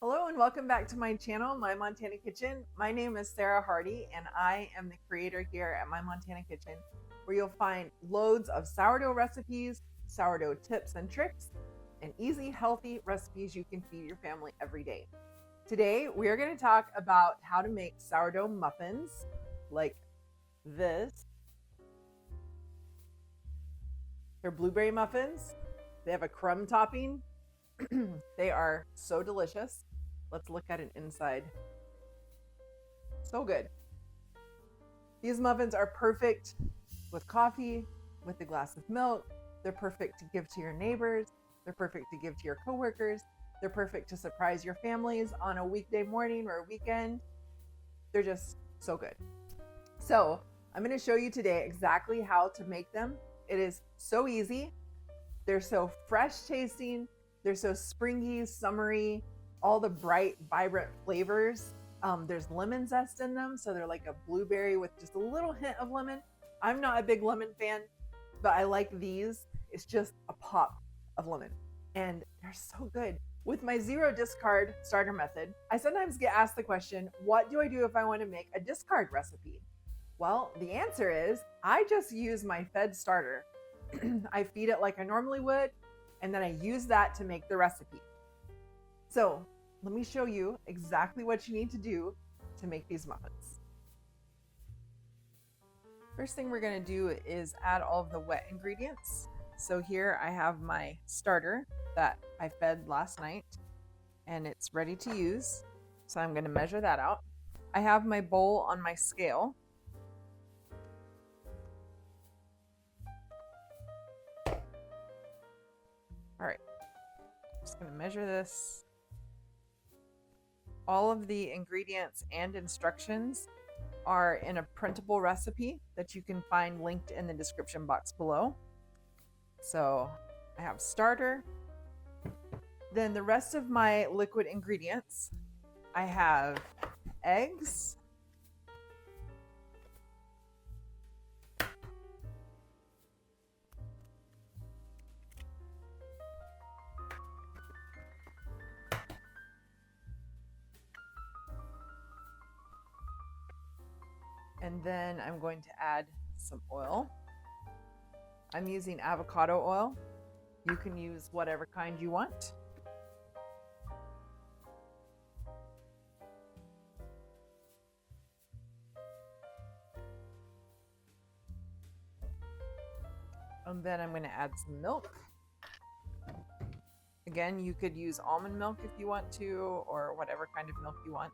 Hello and welcome back to my channel, My Montana Kitchen. My name is Sarah Hardy and I am the creator here at My Montana Kitchen, where you'll find loads of sourdough recipes, sourdough tips and tricks, and easy, healthy recipes you can feed your family every day. Today, we are going to talk about how to make sourdough muffins like this. They're blueberry muffins. They have a crumb topping. They are so delicious. Let's look at it inside. So good. These muffins are perfect with coffee, with a glass of milk. They're perfect to give to your neighbors. They're perfect to give to your coworkers. They're perfect to surprise your families on a weekday morning or a weekend. They're just so good. So I'm going to show you today exactly how to make them. It is so easy. They're so fresh tasting. They're so springy, summery, all the bright, vibrant flavors. There's lemon zest in them, so they're like a blueberry with just a little hint of lemon. I'm not a big lemon fan, but I like these. It's just a pop of lemon, and they're so good. With my zero discard starter method, I sometimes get asked the question, what do I do if I want to make a discard recipe? Well, the answer is I just use my fed starter. I feed it like I normally would, and then I use that to make the recipe. So let me show you exactly what you need to do to make these muffins. First thing we're going to do is add all of the wet ingredients. So here I have my starter that I fed last night, and it's ready to use. So I'm going to measure that out. I have my bowl on my scale. All right, just going to measure this. All of the ingredients and instructions are in a printable recipe that you can find linked in the description box below. So I have starter. Then the rest of my liquid ingredients, I have eggs, and then I'm going to add some oil. I'm using avocado oil. You can use whatever kind you want. And then I'm going to add some milk. Again, you could use almond milk if you want to, or whatever kind of milk you want.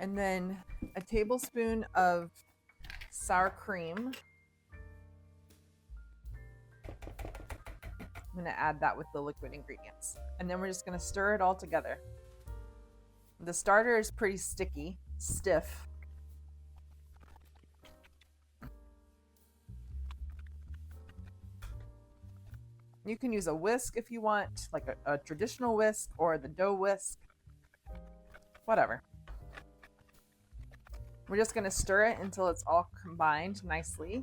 And then a tablespoon of sour cream. I'm going to add that with the liquid ingredients. And then we're just going to stir it all together. The starter is pretty stiff. You can use a whisk if you want, like a traditional whisk or the dough whisk, whatever. We're just going to stir it until it's all combined nicely.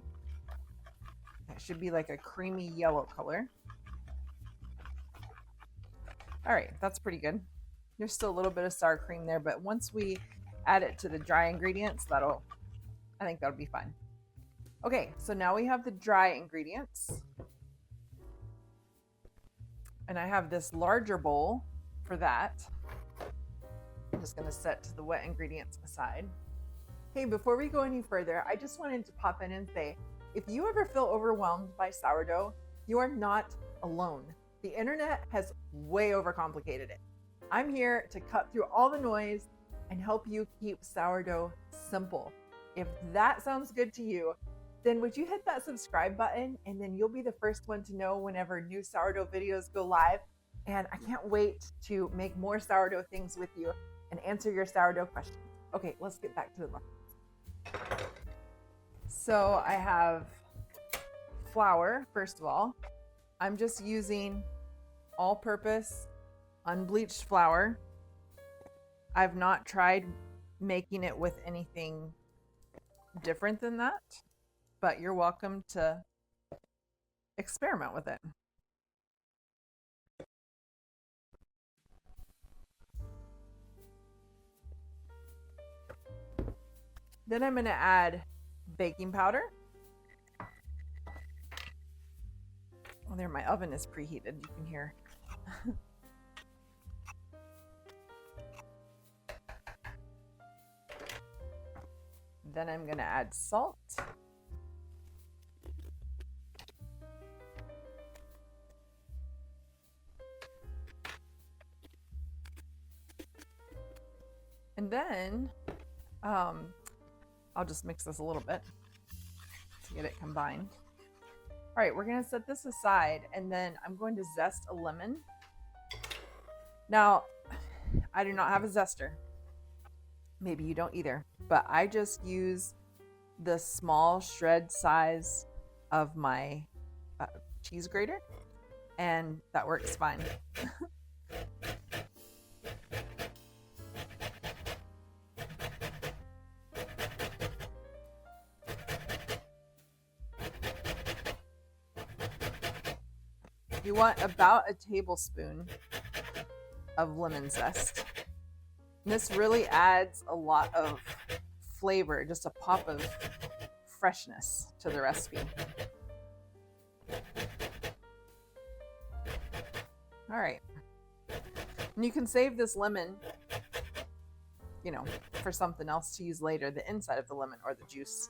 It should be like a creamy yellow color. All right, that's pretty good. There's still a little bit of sour cream there, but once we add it to the dry ingredients, I think that'll be fine. Okay, so now we have the dry ingredients. And I have this larger bowl for that. I'm just going to set the wet ingredients aside. Hey, before we go any further, I just wanted to pop in and say, if you ever feel overwhelmed by sourdough, you are not alone. The internet has way overcomplicated it. I'm here to cut through all the noise and help you keep sourdough simple. If that sounds good to you, then would you hit that subscribe button, and then you'll be the first one to know whenever new sourdough videos go live. And I can't wait to make more sourdough things with you and answer your sourdough questions. Okay, let's get back to the muffins. So I have flour, first of all. I'm just using all-purpose unbleached flour. I've not tried making it with anything different than that, but you're welcome to experiment with it. Then I'm going to add baking powder. Oh, there, my oven is preheated. You can hear. Then I'm going to add salt. And then I'll just mix this a little bit to get it combined. All right, we're going to set this aside, and then I'm going to zest a lemon. Now, I do not have a zester. Maybe you don't either, but I just use the small shred size of my cheese grater, and that works fine. You want about a tablespoon of lemon zest. This really adds a lot of flavor, just a pop of freshness to the recipe. All right. And you can save this lemon, you know, for something else to use later, the inside of the lemon or the juice.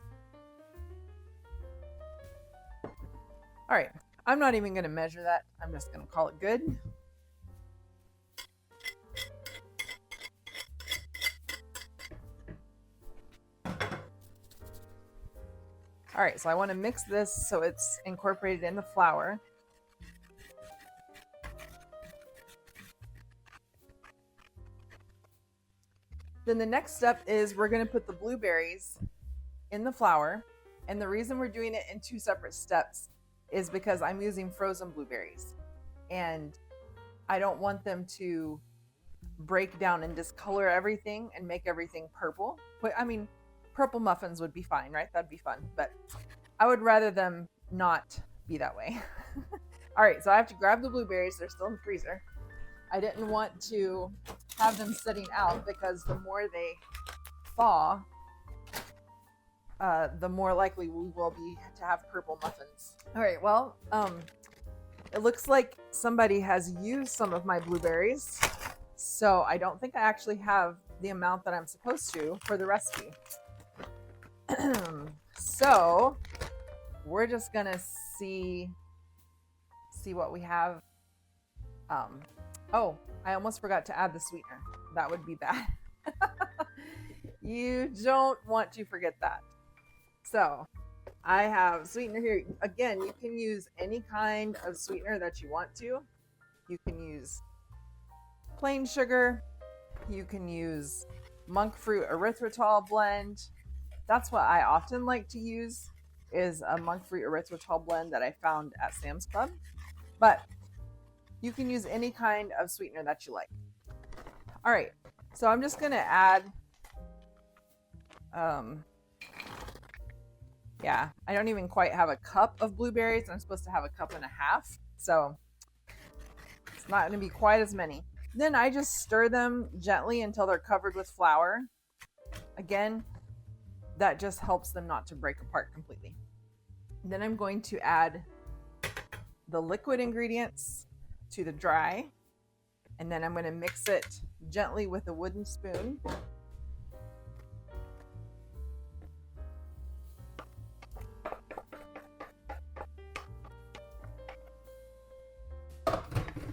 All right. I'm not even going to measure that. I'm just going to call it good. All right, so I want to mix this so it's incorporated in the flour. Then the next step is we're going to put the blueberries in the flour. And the reason we're doing it in 2 separate steps is because I'm using frozen blueberries. And I don't want them to break down and discolor everything and make everything purple. But I mean, purple muffins would be fine, right? That'd be fun. But I would rather them not be that way. All right, so I have to grab the blueberries. They're still in the freezer. I didn't want to have them sitting out because the more they thaw, the more likely we will be to have purple muffins. All right, well, it looks like somebody has used some of my blueberries, so I don't think I actually have the amount that I'm supposed to for the recipe. So we're just gonna see what we have. Oh, I almost forgot to add the sweetener. That would be bad. You don't want to forget that. So I have sweetener here. Again, you can use any kind of sweetener that you want to. You can use plain sugar. You can use monk fruit erythritol blend. That's what I often like to use, is a monk fruit erythritol blend that I found at Sam's Club. But you can use any kind of sweetener that you like. All right, so I'm just gonna add, yeah, I don't even quite have a cup of blueberries. I'm supposed to have a cup and a half, so it's not gonna be quite as many. Then I just stir them gently until they're covered with flour. Again, that just helps them not to break apart completely. Then I'm going to add the liquid ingredients to the dry, and then I'm going to mix it gently with a wooden spoon.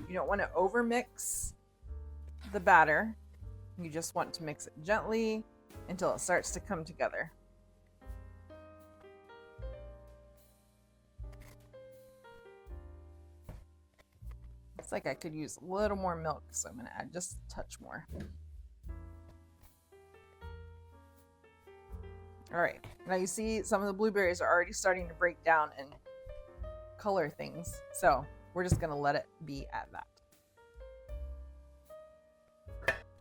You don't want to overmix the batter. You just want to mix it gently until it starts to come together. Looks like I could use a little more milk, so I'm going to add just a touch more. All right, now you see some of the blueberries are already starting to break down and color things, so we're just going to let it be at that.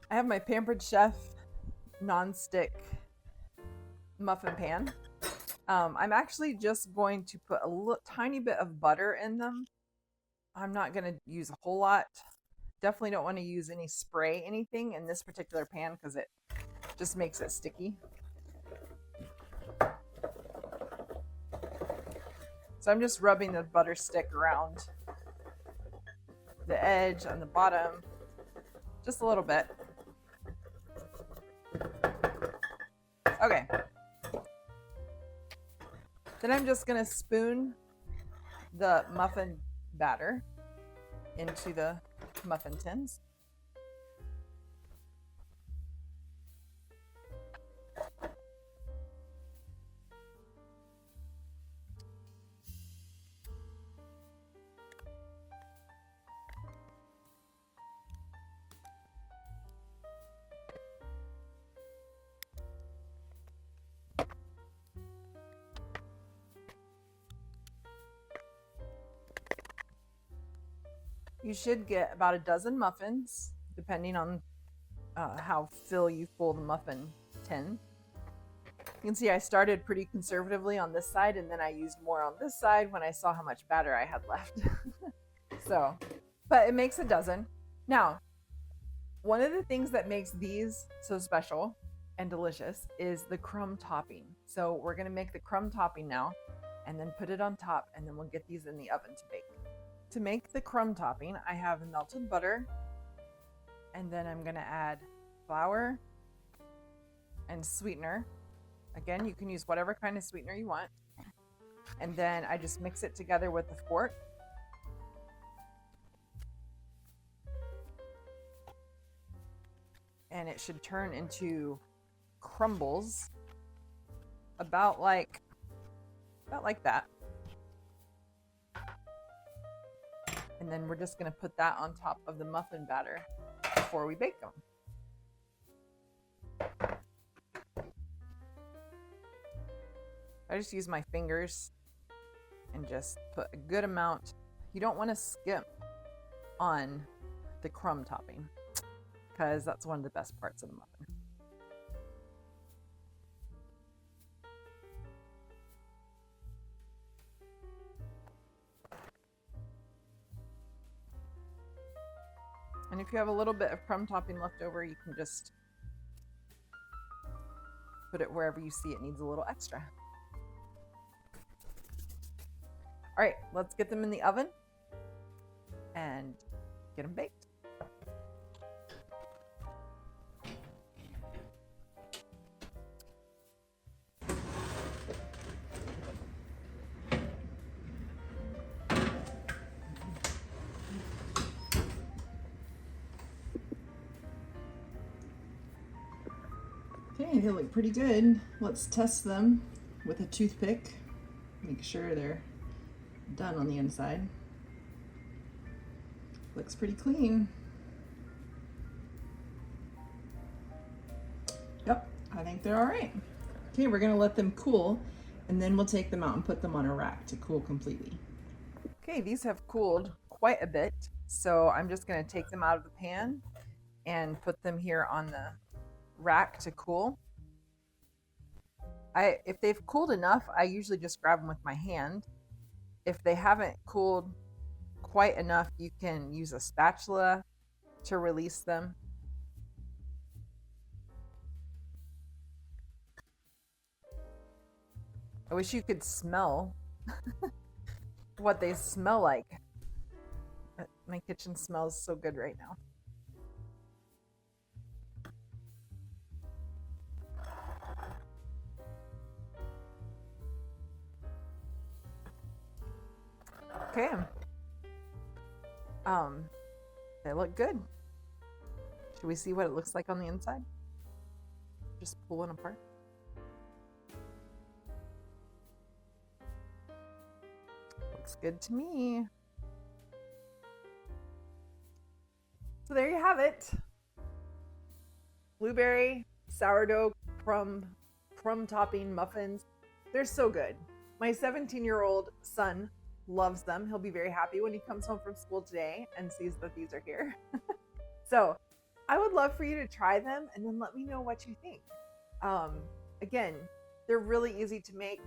I have my Pampered Chef non-stick muffin pan. I'm actually just going to put a tiny bit of butter in them. I'm not going to use a whole lot. Definitely don't want to use any spray anything in this particular pan because it just makes it sticky. So I'm just rubbing the butter stick around the edge on the bottom, just a little bit. Okay. Then I'm just gonna spoon the muffin batter into the muffin tins. You should get about a dozen muffins, depending on how full the muffin tin. You can see I started pretty conservatively on this side, and then I used more on this side when I saw how much batter I had left. So, but it makes a dozen. Now, one of the things that makes these so special and delicious is the crumb topping. So we're going to make the crumb topping now, and then put it on top, and then we'll get these in the oven to bake. To make the crumb topping, I have melted butter, and then I'm going to add flour and sweetener. Again, you can use whatever kind of sweetener you want. And then I just mix it together with the fork. And it should turn into crumbles about like that. And then we're just going to put that on top of the muffin batter before we bake them. I just use my fingers and just put a good amount. You don't want to skimp on the crumb topping because that's one of the best parts of the muffin. And if you have a little bit of crumb topping left over, you can just put it wherever you see it needs a little extra. All right, let's get them in the oven and get them baked. Okay, they look pretty good. Let's test them with a toothpick. Make sure they're done on the inside. Looks pretty clean. Yep, I think they're all right. Okay, we're gonna let them cool, and then we'll take them out and put them on a rack to cool completely. Okay, these have cooled quite a bit, so I'm just gonna take them out of the pan and put them here on the rack to cool. If they've cooled enough, I usually just grab them with my hand. If they haven't cooled quite enough, you can use a spatula to release them. I wish you could smell what they smell like. My kitchen smells so good right now. Okay. They look good. Should we see what it looks like on the inside? Just pull one apart. Looks good to me. So there you have it. Blueberry, sourdough, crumb topping muffins. They're so good. My 17-year-old son loves them. He'll be very happy when he comes home from school today and sees that these are here. So I would love for you to try them and then let me know what you think. Again, they're really easy to make.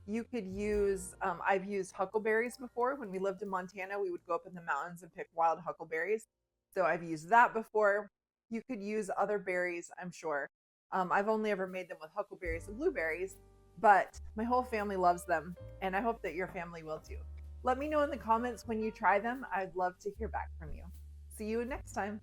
You could use, I've used huckleberries before. When we lived in Montana, we would go up in the mountains and pick wild huckleberries. So I've used that before. You could use other berries, I'm sure. I've only ever made them with huckleberries and blueberries. but my whole family loves them, and I hope that your family will too. Let me know in the comments when you try them. I'd love to hear back from you. See you next time.